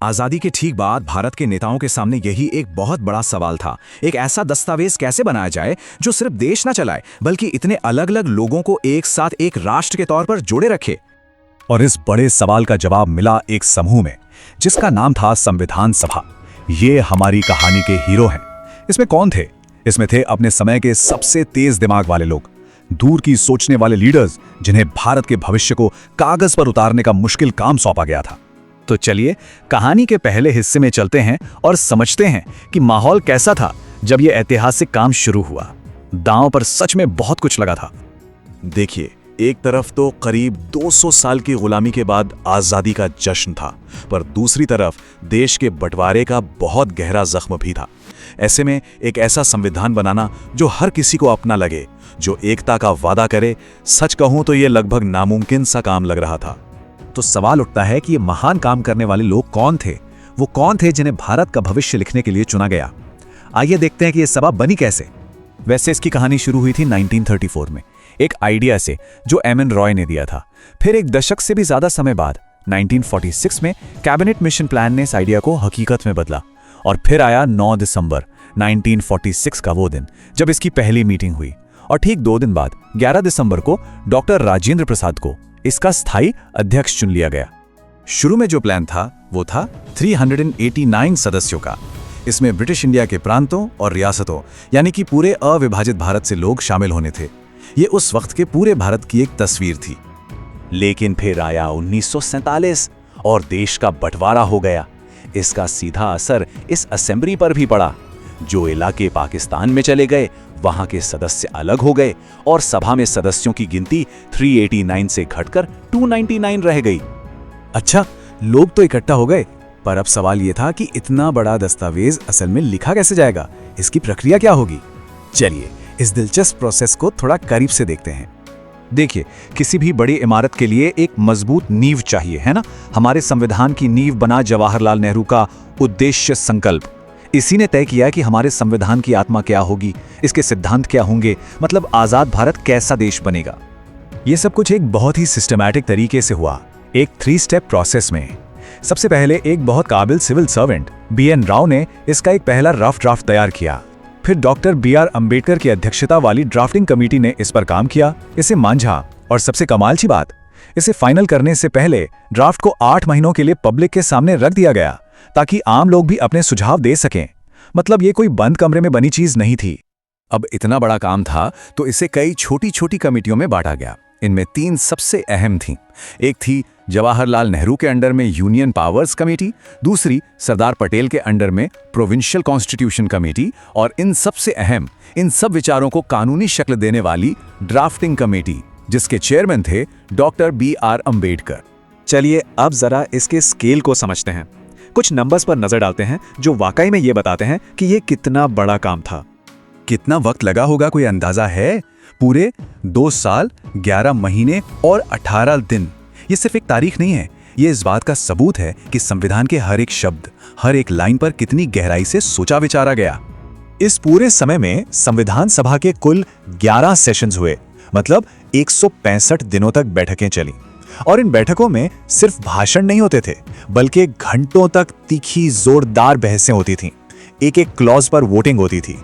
आज़ादी के ठीक बाद भारत के नेताओं के सामने यही एक बहुत बड़ा सवाल था। एक ऐसा दस्तावेज कैसे बनाया जाए जो सिर्फ देश न चलाए बल्कि इतने अलग अलग लोगों को एक साथ एक राष्ट्र के तौर पर जोड़े रखे। और इस बड़े सवाल का जवाब मिला एक समूह में जिसका नाम था संविधान सभा। ये हमारी कहानी के हीरो हैं। इसमें कौन थे? इसमें थे अपने समय के सबसे तेज दिमाग वाले लोग, दूर की सोचने वाले लीडर्स जिन्हें भारत के भविष्य को कागज पर उतारने का मुश्किल काम सौंपा गया था। तो चलिए कहानी के पहले हिस्से में चलते हैं और समझते हैं कि माहौल कैसा था जब यह ऐतिहासिक काम शुरू हुआ। दांव पर सच में बहुत कुछ लगा था। देखिए, एक तरफ तो करीब 200 साल की गुलामी के बाद आज़ादी का जश्न था, पर दूसरी तरफ देश के बंटवारे का बहुत गहरा जख्म भी था। ऐसे में एक ऐसा संविधान बनाना जो हर किसी को अपना लगे, जो एकता का वादा करे, सच कहूं तो ये लगभग नामुमकिन सा काम लग रहा था। तो सवाल उठता है कि ये महान काम करने वाले लोग कौन थे? वो कौन थे जिन्हें भारत का भविष्य लिखने के लिए चुना गया? आइए देखते हैं कि ये सभा बनी कैसे। वैसे इसकी कहानी शुरू हुई थी 1934 में एक आइडिया से जो एमएन रॉय ने दिया था। फिर एक दशक से भी ज्यादा समय बाद 1946 में कैबिनेट मिशन प्लान ने इस आइडिया को हकीकत में बदला। और फिर आया 9 दिसंबर 1946 का वो दिन जब इसकी पहली मीटिंग हुई। और ठीक 2 दिन बाद 11 दिसंबर को डॉक्टर राजेंद्र प्रसाद को इसका स्थायी अध्यक्ष चुन लिया गया। शुरू में जो प्लान था वो था 389 सदस्यों का। इसमें ब्रिटिश इंडिया के प्रांतों और रियासतों यानी कि पूरे अविभाजित भारत से लोग शामिल होने थे। ये उस वक्त के पूरे भारत की एक तस्वीर थी। लेकिन फिर आया 1947 और देश का बंटवारा हो गया। इसका सीधा असर इस असेंबली पर भी पड़ा। जो इलाके पाकिस्तान में चले गए वहां के सदस्य अलग हो गए और सभा में सदस्यों की गिनती 389 से घटकर 299 रह गई। अच्छा, लोग तो इकट्ठा हो गए, पर अब सवाल यह था कि इतना बड़ा दस्तावेज असल में लिखा कैसे जाएगा? इसकी प्रक्रिया क्या होगी? चलिए इस दिलचस्प प्रोसेस को थोड़ा करीब से देखते हैं। देखिए, किसी भी बड़ी इमारत के लिए एक मजबूत नींव चाहिए, है ना? हमारे संविधान की नींव बना जवाहरलाल नेहरू का उद्देश्य संकल्प। इसी ने तय किया कि हमारे संविधान की आत्मा क्या होगी, इसके सिद्धांत क्या होंगे, मतलब आजाद भारत कैसा देश बनेगा। यह सब कुछ एक बहुत ही सिस्टमैटिक तरीके से हुआ, एक 3 स्टेप प्रोसेस में। सबसे पहले एक बहुत काबिल सिविल सर्वेंट बीएन राव ने इसका एक पहला रफ ड्राफ्ट तैयार किया। फिर डॉक्टर बीआर अंबेडकर की अध्यक्षता वाली ड्राफ्टिंग कमेटी ने इस पर काम किया, इसे मांझा और सबसे कमाल की बात, इसे फाइनल करने से पहले ड्राफ्ट को 8 महीनों के लिए पब्लिक के सामने रख दिया गया ताकि आम लोग भी अपने सुझाव दे सकें। मतलब ये कोई बंद कमरे में बनी चीज नहीं थी। अब इतना बड़ा काम था तो इसे कई छोटी छोटी कमेटियों में बांटा गया। इनमें 3 सबसे अहम थीं। एक थी जवाहरलाल नेहरू के अंडर में यूनियन पावर्स कमेटी, दूसरी सरदार पटेल के अंडर में प्रोविंशियल कॉन्स्टिट्यूशन कमेटी और इन सबसे अहम, इन सब विचारों को कानूनी शक्ल देने वाली ड्राफ्टिंग कमेटी, जिसके चेयरमैन थे डॉक्टर बीआर अंबेडकर। चलिए अब जरा इसके स्केल को समझते हैं। कुछ नंबर्स पर नजर डालते हैं जो वाकई में ये बताते हैं कि ये कितना बड़ा काम था। कितना वक्त लगा होगा, कोई अंदाजा है? पूरे 2 साल 11 महीने और 18 दिन। ये सिर्फ एक तारीख नहीं है, ये इस बात का सबूत है कि संविधान के हर एक शब्द, हर एक लाइन पर कितनी गहराई से सोचा विचारा गया। इस पूरे समय में संविधान सभा के कुल 11 सेशंस हुए, मतलब 165 दिनों तक बैठकें चली। और इन बैठकों में सिर्फ भाषण नहीं होते थे, बल्कि घंटों तक तीखी जोरदार बहसें होती थीं। एक एक क्लॉज पर वोटिंग होती थी।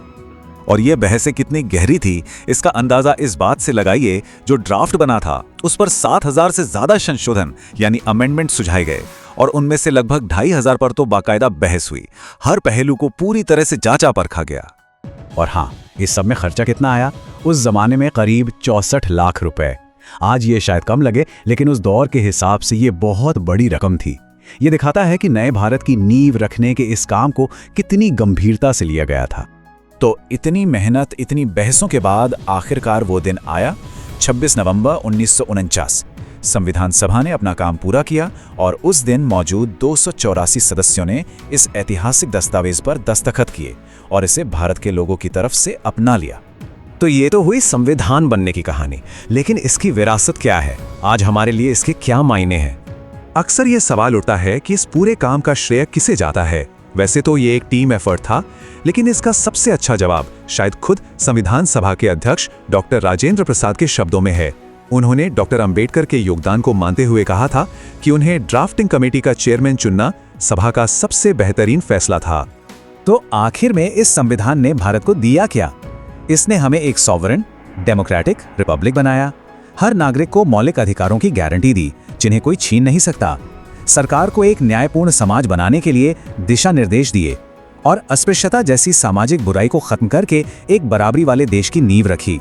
और ये बहसें कितनी गहरी थी इसका अंदाजा इस बात से लगाइए, जो ड्राफ्ट बना था उस पर 7000 से ज्यादा संशोधन यानी अमेंडमेंट सुझाए गए और उनमें से लगभग 2500 पर तो बाकायदा बहस हुई। हर पहलू को पूरी तरह से जांचा परखा गया। और हाँ, इस सब में खर्चा कितना आया? उस जमाने में करीब 64 लाख रुपए। आज ये शायद कम लगे, लेकिन उस दौर के हिसाब से ये बहुत बड़ी रकम थी। ये दिखाता है कि नए भारत की नींव रखने के इस काम को कितनी गंभीरता से लिया गया था। तो इतनी मेहनत, इतनी बहसों के बाद आखिरकार वो दिन आया, 26 नवंबर 1949। संविधान सभा ने अपना काम पूरा किया और उस दिन मौजूद 284 सदस्यों ने इस ऐतिहासिक दस्तावेज पर दस्तखत किए और इसे भारत के लोगों की तरफ से अपना लिया। तो ये तो हुई संविधान बनने की कहानी, लेकिन इसकी विरासत क्या है? आज हमारे लिए इसके क्या मायने हैं? अक्सर ये सवाल उठता है कि इस पूरे काम का श्रेय किसे जाता है। वैसे तो ये एक टीम एफर्ट था, लेकिन इसका सबसे अच्छा जवाब शायद खुद संविधान सभा के अध्यक्ष डॉक्टर राजेंद्र प्रसाद के शब्दों में है। उन्होंने डॉक्टर अंबेडकर के योगदान को मानते हुए कहा था कि उन्हें ड्राफ्टिंग कमेटी का चेयरमैन चुनना सभा का सबसे बेहतरीन फैसला था। तो आखिर में इस संविधान ने भारत को दिया क्या? इसने हमें एक सॉवरेन, डेमोक्रेटिक रिपब्लिक बनाया। हर नागरिक को मौलिक अधिकारों की गारंटी दी, जिन्हें कोई छीन नहीं सकता। सरकार को एक न्यायपूर्ण समाज बनाने के लिए दिशा निर्देश दिए और अस्पृश्यता जैसी सामाजिक बुराई को खत्म करके एक बराबरी वाले देश की नींव रखी।